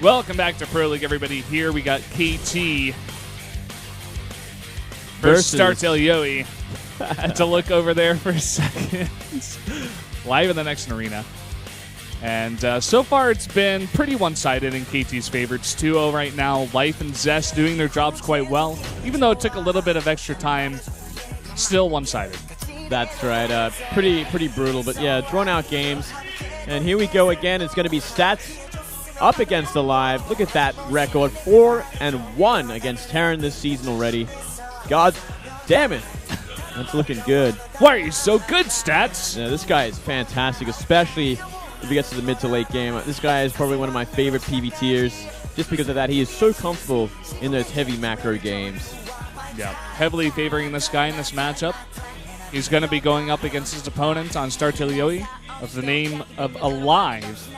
Welcome back to Pro League, everybody. Here we got KT versus StarTale-yoe. Had to look over there for a second. Live in the next arena. And so far, it's been pretty one-sided in KT's favor. It's 2-0 right now. Life and Zest doing their jobs quite well. Even though it took a little bit of extra time, still one-sided. That's right. Pretty brutal. But yeah, drawn-out games. And here we go again. It's going to be Stats up against aLive. Look at that record. 4-1 against Terran this season already. God damn it. That's looking good. Why are you so good, Stats? Yeah, this guy is fantastic, especially if he gets to the mid to late game. This guy is probably one of my favorite PvTers. Just because of that, he is so comfortable in those heavy macro games. Yeah, heavily favoring this guy in this matchup. He's going to be going up against his opponent on StarTale-yoe of the name of aLive.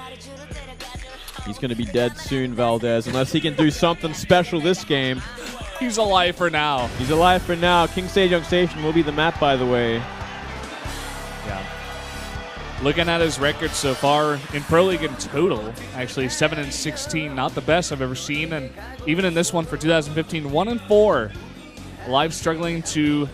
He's going to be dead soon, Valdez, unless he can do something special this game. He's alive for now. He's alive for now. King Sejong Station will be the map, by the way. Yeah. Looking at his record so far in Pro League in total, actually 7-16, not the best I've ever seen. And even in this one for 2015, 1-4. aLive struggling to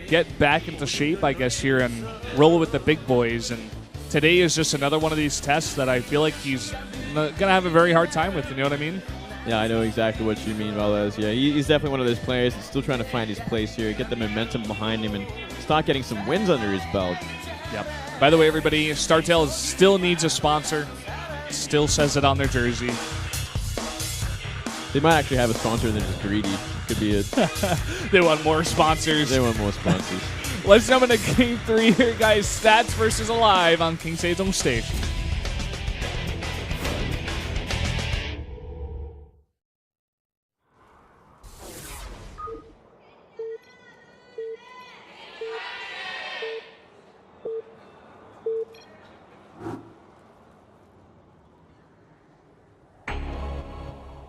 get back into shape, I guess, here and roll with the big boys. And today is just another one of these tests that I feel like he's going to have a very hard time with, you know what I mean? Yeah, I know exactly what you mean, Valdez. Yeah, he's definitely one of those players that's still trying to find his place here, get the momentum behind him, and start getting some wins under his belt. Yep. By the way, everybody, StarTale still needs a sponsor. Still says it on their jersey. They might actually have a sponsor and they're just greedy. Could be it. They want more sponsors. They want more sponsors. Let's jump into Game 3 here, guys. Stats versus aLive on King Sejong Station.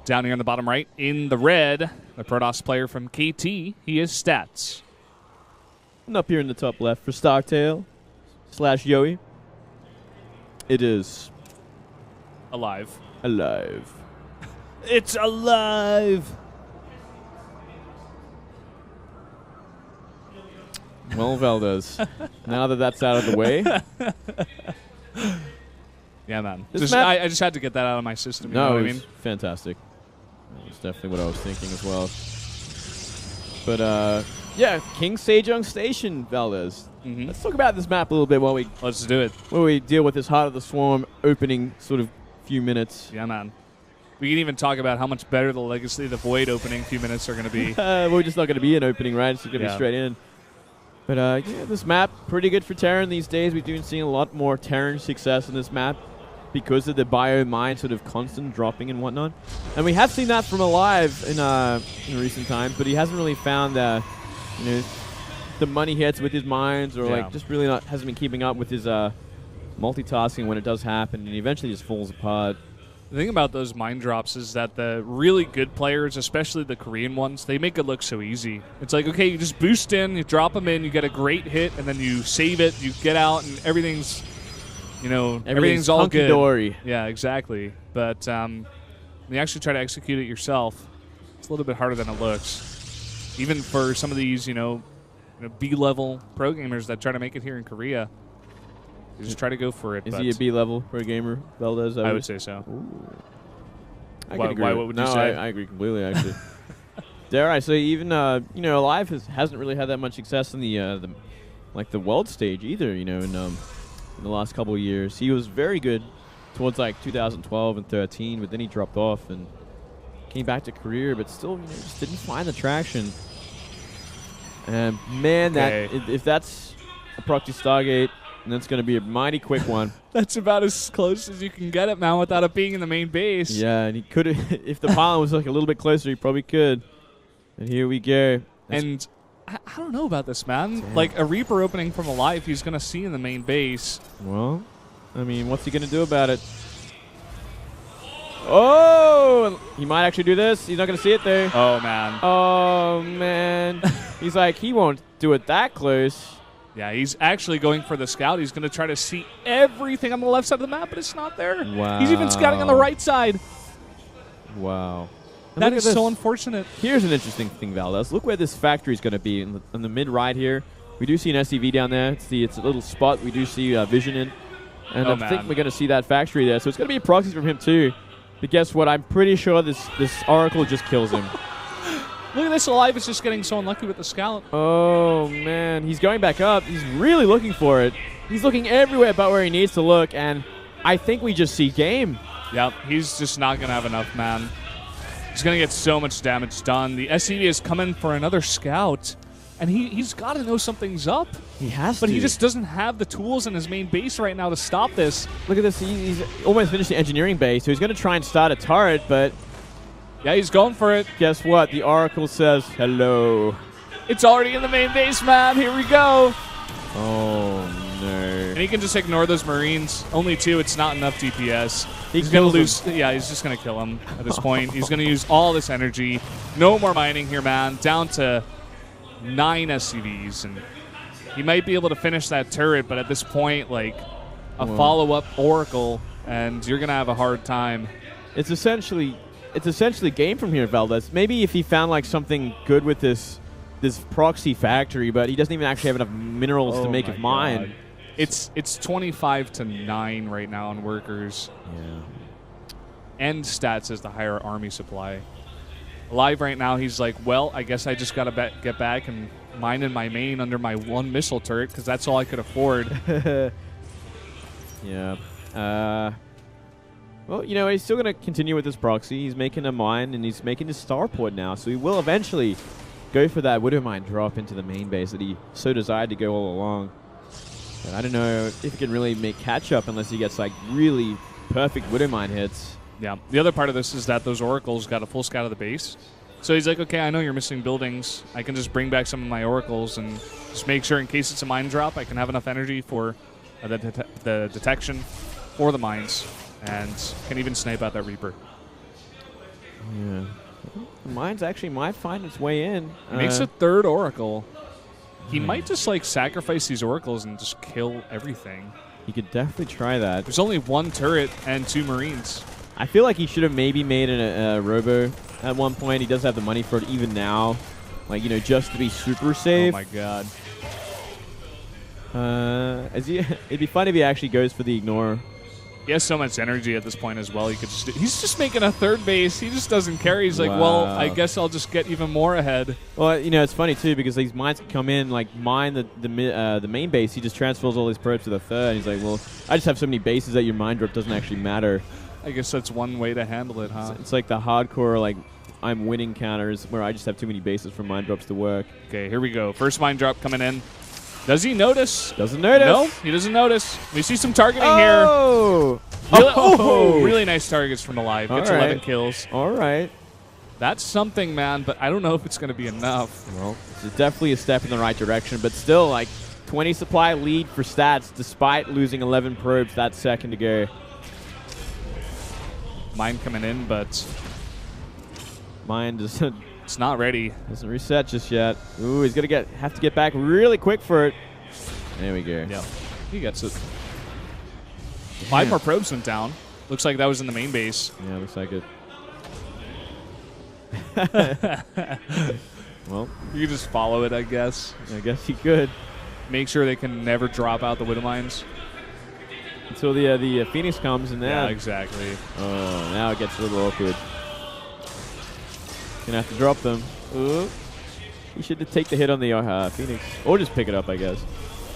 Down here in the bottom right, in the red, the Protoss player from KT, he is Stats. And up here in the top left for StarTale/yoe, it is aLive. aLive. It's aLive! Well, Valdez, now that that's out of the way. Yeah, man. I just had to get that out of my system. You know what I mean? Fantastic. That's definitely what I was thinking as well. But, yeah, King Sejong Station, Valdez. Let's talk about this map a little bit while we... Let's do it. While we deal with this Heart of the Swarm opening sort of few minutes. Yeah, man. We can even talk about how much better the Legacy of the Void opening few minutes are going to be. We're just not going to be an opening, right? It's going to be straight in. But, yeah, this map, pretty good for Terran these days. We've been seeing a lot more Terran success in this map because of the bio mine sort of constant dropping and whatnot. And we have seen that from aLive in recent times, but he hasn't really found the money hits with his mines, or like just really hasn't been keeping up with his multitasking when it does happen, and he eventually just falls apart. The thing about those mine drops is that the really good players, especially the Korean ones, they make it look so easy. It's like, okay, you just boost in, you drop them in, you get a great hit, and then you save it, you get out, and everything's... everything's all good. Dory. Yeah, exactly. But when you actually try to execute it yourself, it's a little bit harder than it looks. Even for some of these, B-level pro gamers that try to make it here in Korea, they just try to go for it. Is he a B-level pro gamer, Valdez? I would say so. What would you say? I agree completely, actually. Dare I say, even aLive hasn't really had that much success in the world stage either. In the last couple of years, he was very good towards like 2012 and 13, but then he dropped off and came back to career, but still just didn't find the traction. And man, if that's a proxy Stargate, then it's going to be a mighty quick one. That's about as close as you can get it, man, without it being in the main base. Yeah, and he could have, if the pylon was like a little bit closer, he probably could. And here we go. And I don't know about this, man. Damn. Like, a Reaper opening from aLive, he's going to see in the main base. Well, I mean, what's he going to do about it? Oh! He might actually do this. He's not going to see it there. Oh, man. Oh, man. He's like, he won't do it that close. Yeah, he's actually going for the scout. He's going to try to see everything on the left side of the map, but it's not there. Wow. He's even scouting on the right side. Wow. And that is so unfortunate. Here's an interesting thing, Valdez. Look where this factory is going to be in the mid-right here. We do see an SCV down there. It's a little spot we do see Vision in. And I think we're going to see that factory there. So it's going to be a proxy from him too. But guess what? I'm pretty sure this Oracle just kills him. Look at this. aLive is just getting so unlucky with the scout. Oh, man. He's going back up. He's really looking for it. He's looking everywhere but where he needs to look. And I think we just see game. Yep. He's just not going to have enough, man. He's going to get so much damage done. The SCV is coming for another scout. And he's got to know something's up. He has to. But he just doesn't have the tools in his main base right now to stop this. Look at this. He's almost finished the engineering base, so he's going to try and start a turret, but... Yeah, he's going for it. Guess what? The Oracle says hello. It's already in the main base, man. Here we go. Oh, no. And he can just ignore those Marines. Only 2. It's not enough DPS. He's going to lose. Yeah, he's just going to kill him at this point. He's going to use all this energy. No more mining here, man. Down to 9 SCVs, and he might be able to finish that turret, but at this point, like, a follow-up Oracle, and you're gonna have a hard time. It's essentially game from here, Valdez. Maybe if he found like something good with this proxy factory, but he doesn't even actually have enough minerals to make it mine. It's 25-9 right now on workers. Yeah. And stats is the higher army supply. aLive right now, he's like, well, I guess I just got to get back and mine in my main under my 1 missile turret because that's all I could afford. Yeah. Well, you know, he's still going to continue with this proxy. He's making a mine, and he's making his starport now, so he will eventually go for that Widow Mine drop into the main base that he so desired to go all along. But I don't know if he can really make catch-up unless he gets, like, really perfect Widow Mine hits. Yeah. The other part of this is that those Oracles got a full scout of the base. So he's like, okay, I know you're missing buildings. I can just bring back some of my Oracles and just make sure in case it's a mine drop, I can have enough energy for the detection for the mines and can even snipe out that Reaper. Yeah. The mines actually might find its way in. Makes a 3rd Oracle. He might just, like, sacrifice these Oracles and just kill everything. He could definitely try that. There's only 1 turret and 2 Marines. I feel like he should have maybe made a robo at one point. He does have the money for it even now. Like, you know, just to be super safe. Oh, my God. It'd be fun if he actually goes for the ignore. He has so much energy at this point as well. He's just making a 3rd base. He just doesn't care. He's like, well, I guess I'll just get even more ahead. Well, you know, it's funny, too, because these mines can come in, like, mine the main base. He just transfers all his probes to the 3rd. He's like, well, I just have so many bases that your mine drop doesn't actually matter. I guess that's one way to handle it, huh? It's like the hardcore, like, I'm winning counters where I just have too many bases for mine drops to work. Okay, here we go. First mine drop coming in. Does he notice? Doesn't notice. No, he doesn't notice. We see some targeting here. Really nice targets from aLive. Gets 11 kills. All right. That's something, man, but I don't know if it's going to be enough. Well, it's definitely a step in the right direction, but still, like, 20 supply lead for stats despite losing 11 probes that second to go. Mine coming in, but mine doesn't. It's not ready. Doesn't reset just yet. Ooh, he's gonna have to get back really quick for it. There we go. Yeah, he gets it. 5 more probes went down. Looks like that was in the main base. Yeah, looks like it. Well, you could just follow it, I guess. I guess he could. Make sure they can never drop out the Widow Mines. Until the Phoenix comes and then. Yeah, exactly. Oh, now it gets a little awkward. Gonna have to drop them. Ooh. He should take the hit on the Phoenix. Or just pick it up, I guess.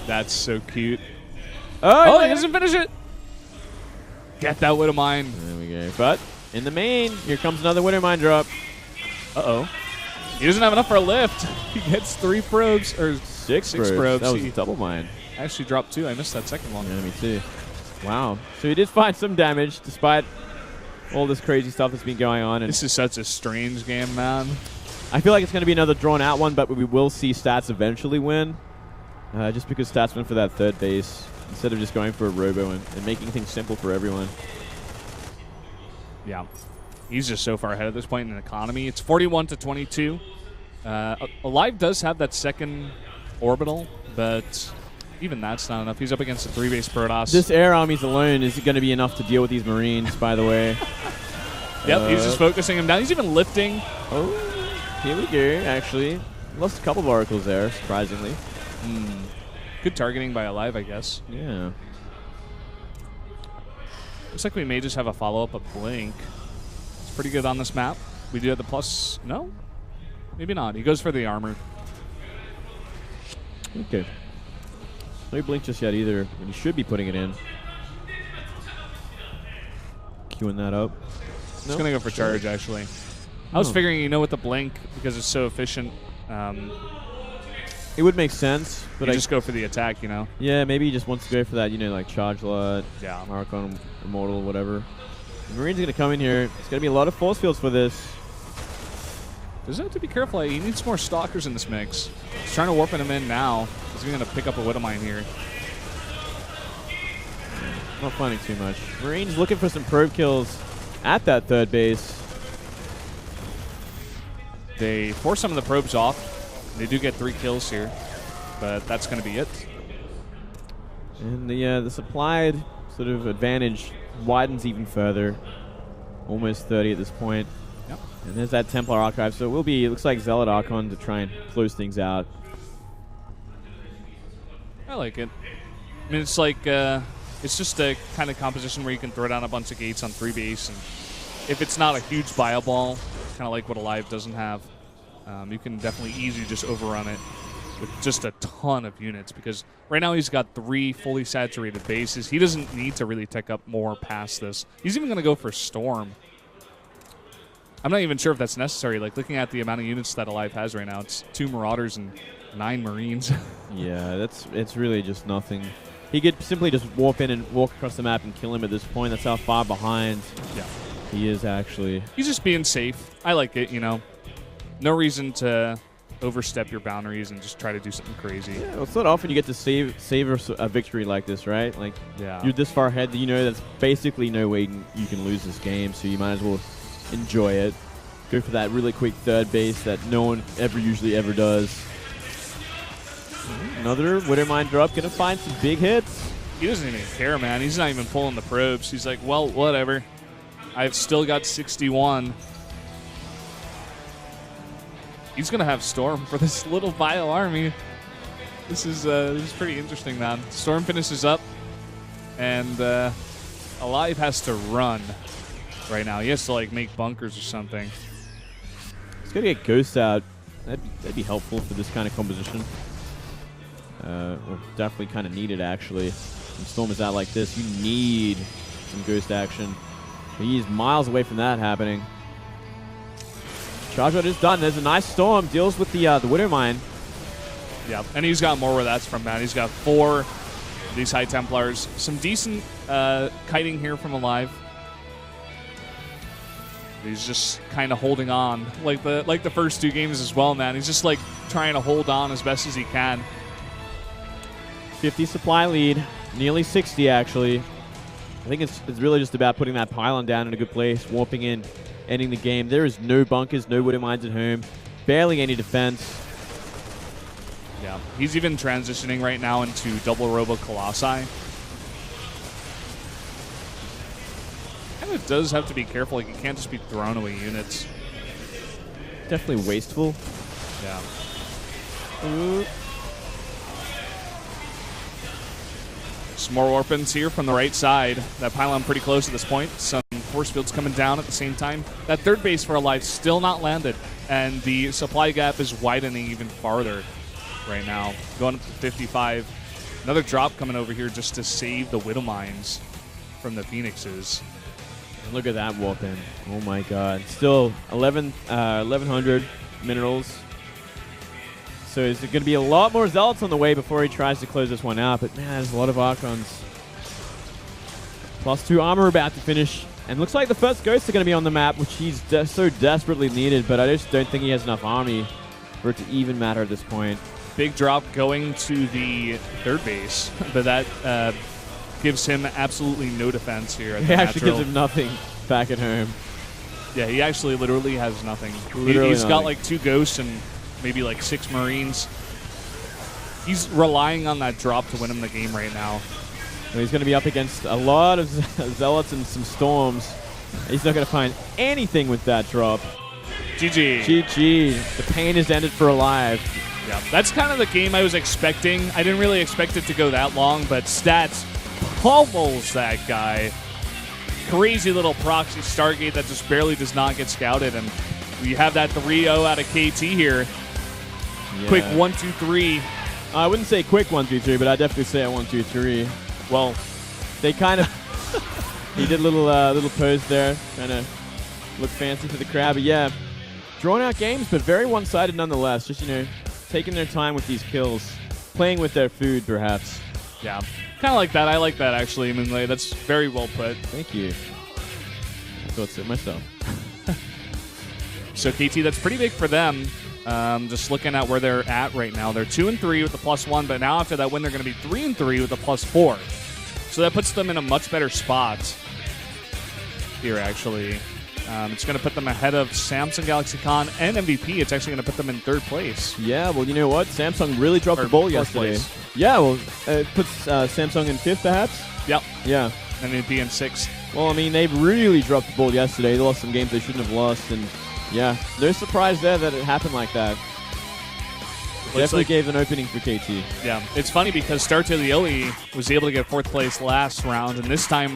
That's so cute. Oh, he doesn't finish it. Get that Widow Mine. There we go. But in the main, here comes another Widow Mine drop. Uh-oh. He doesn't have enough for a lift. He gets 3 probes, or 6 probes. That was a double mine. I actually dropped 2. I missed that second one. Yeah, me too. Wow. So he did find some damage despite all this crazy stuff that's been going on. And this is such a strange game, man. I feel like it's going to be another drawn-out one, but we will see Stats eventually win. Just because Stats went for that 3rd base instead of just going for a robo and making things simple for everyone. Yeah. He's just so far ahead at this point in the economy. It's 41-22. aLive does have that 2nd orbital, but even that's not enough. He's up against a 3-base Protoss. This air armies alone is going to be enough to deal with these Marines, by the way. Yep, he's just focusing him down. He's even lifting. Oh, here we go, actually. Lost a couple of oracles there, surprisingly. Good targeting by aLive, I guess. Yeah. Looks like we may just have a follow-up of Blink. It's pretty good on this map. We do have the plus. No? Maybe not. He goes for the armor. Okay. No Blink just yet either, and he should be putting it in. Queuing that up. He's going to go for charge, actually. I was figuring, with the Blink, because it's so efficient, it would make sense, but I just go for the attack, Yeah, maybe he just wants to go for that, like charge lot, Archon, Immortal, whatever. The Marine's going to come in here. It's going to be a lot of force fields for this. Does have to be careful. He needs more stalkers in this mix. He's trying to warp him in now. He's going to pick up a Widowmine here. Not finding too much. Marine's looking for some probe kills at that third base. They force some of the probes off. They do get 3 kills here, but that's going to be it. And the supplied sort of advantage widens even further. Almost 30 at this point. Yep. And there's that Templar Archive, so it will be, it looks like Zealot Archon to try and close things out. I like it. I mean, it's like, it's just a kind of composition where you can throw down a bunch of gates on 3 base, and if it's not a huge bio ball, kind of like what aLive doesn't have, you can definitely easily just overrun it with just a ton of units, because right now he's got 3 fully saturated bases. He doesn't need to really take up more past this. He's even going to go for Storm. I'm not even sure if that's necessary. Like, looking at the amount of units that aLive has right now, it's 2 Marauders and 9 Marines. Yeah, it's really just nothing. He could simply just warp in and walk across the map and kill him at this point. That's how far behind he is, actually. He's just being safe. I like it, No reason to overstep your boundaries and just try to do something crazy. Yeah, well, it's not often you get to save a victory like this, right? Like, you're this far ahead that that's basically no way you can lose this game, so you might as well enjoy it. Go for that really quick third base that no one usually ever does. Another Widowmine drop, gonna find some big hits. He doesn't even care, man. He's not even pulling the probes. He's like, well, whatever. I've still got 61. He's gonna have Storm for this little bio army. This is pretty interesting, man. Storm finishes up, and aLive has to run right now. He has to like make bunkers or something. He's gonna get Ghost out. That'd be helpful for this kind of composition. Well, definitely kind of needed, actually. When Storm is out like this, you need some Ghost action. But he's miles away from that happening. Charge Rod is done. There's a nice Storm. Deals with the Widowmine. Yeah, and he's got more where that's from, man. He's got 4 of these High Templars. Some decent kiting here from aLive. He's just kind of holding on, like the first 2 games as well, man. He's just like trying to hold on as best as he can. 50 supply lead, nearly 60 actually. I think it's really just about putting that pylon down in a good place, warping in, ending the game. There is no bunkers, no Widowmines at home, barely any defense. Yeah, he's even transitioning right now into double Robo Colossi. Kind of does have to be careful. Like, you can't just be throwing away units. Definitely wasteful. Yeah. Ooh. Some more Orphans here from the right side. That pylon pretty close at this point. Some force fields coming down at the same time. That third base for aLive still not landed, and the supply gap is widening even farther right now, going up to 55. Another drop coming over here just to save the Widowmines from the Phoenixes. And look at that warp in. Oh my god. Still 1,100 minerals. So is it going to be a lot more Zealots on the way before he tries to close this one out? But man, there's a lot of Archons. +2 armor about to finish. And looks like the first Ghosts are going to be on the map, which he's so desperately needed. But I just don't think he has enough army for it to even matter at this point. Big drop going to the third base. But that gives him absolutely no defense here. It actually gives him nothing back at home. Yeah, he actually literally has nothing. He's got like 2 Ghosts and maybe like 6 Marines. He's relying on that drop to win him the game right now. And he's going to be up against a lot of Zealots and some Storms. He's not going to find anything with that drop. GG. GG. The pain is ended for aLive. Yeah, that's kind of the game I was expecting. I didn't really expect it to go that long, but Stats pummels that guy. Crazy little proxy Stargate that just barely does not get scouted, and we have that 3-0 out of KT here. Yeah. Quick 1-2-3. I wouldn't say quick 1-2-3, but I'd definitely say a 1-2-3. Well, they kind of... he did a little pose there, kind of look fancy for the crowd. But yeah, drawn out games, but very one-sided nonetheless. Just, taking their time with these kills, playing with their food, perhaps. Yeah, kind of like that. I like that, actually. I mean, that's very well put. Thank you. I thought so myself. So KT, that's pretty big for them. Just looking at where they're at right now, they're 2-3 with the +1, but now after that win, they're going to be 3-3 with the +4. So that puts them in a much better spot here, actually. It's going to put them ahead of Samsung, Galaxy Con, and MVP. It's actually going to put them in 3rd place. Yeah, well, you know what? Samsung really dropped the ball yesterday. Place. Yeah, well, it puts Samsung in 5th, perhaps? Yep. Yeah. MVP in 6th. Well, I mean, they really dropped the ball yesterday. They lost some games they shouldn't have lost, and yeah, they're surprised there that it happened like that. Definitely gave an opening for KT. Yeah, it's funny because StarTale-yoe was able to get 4th place last round, and this time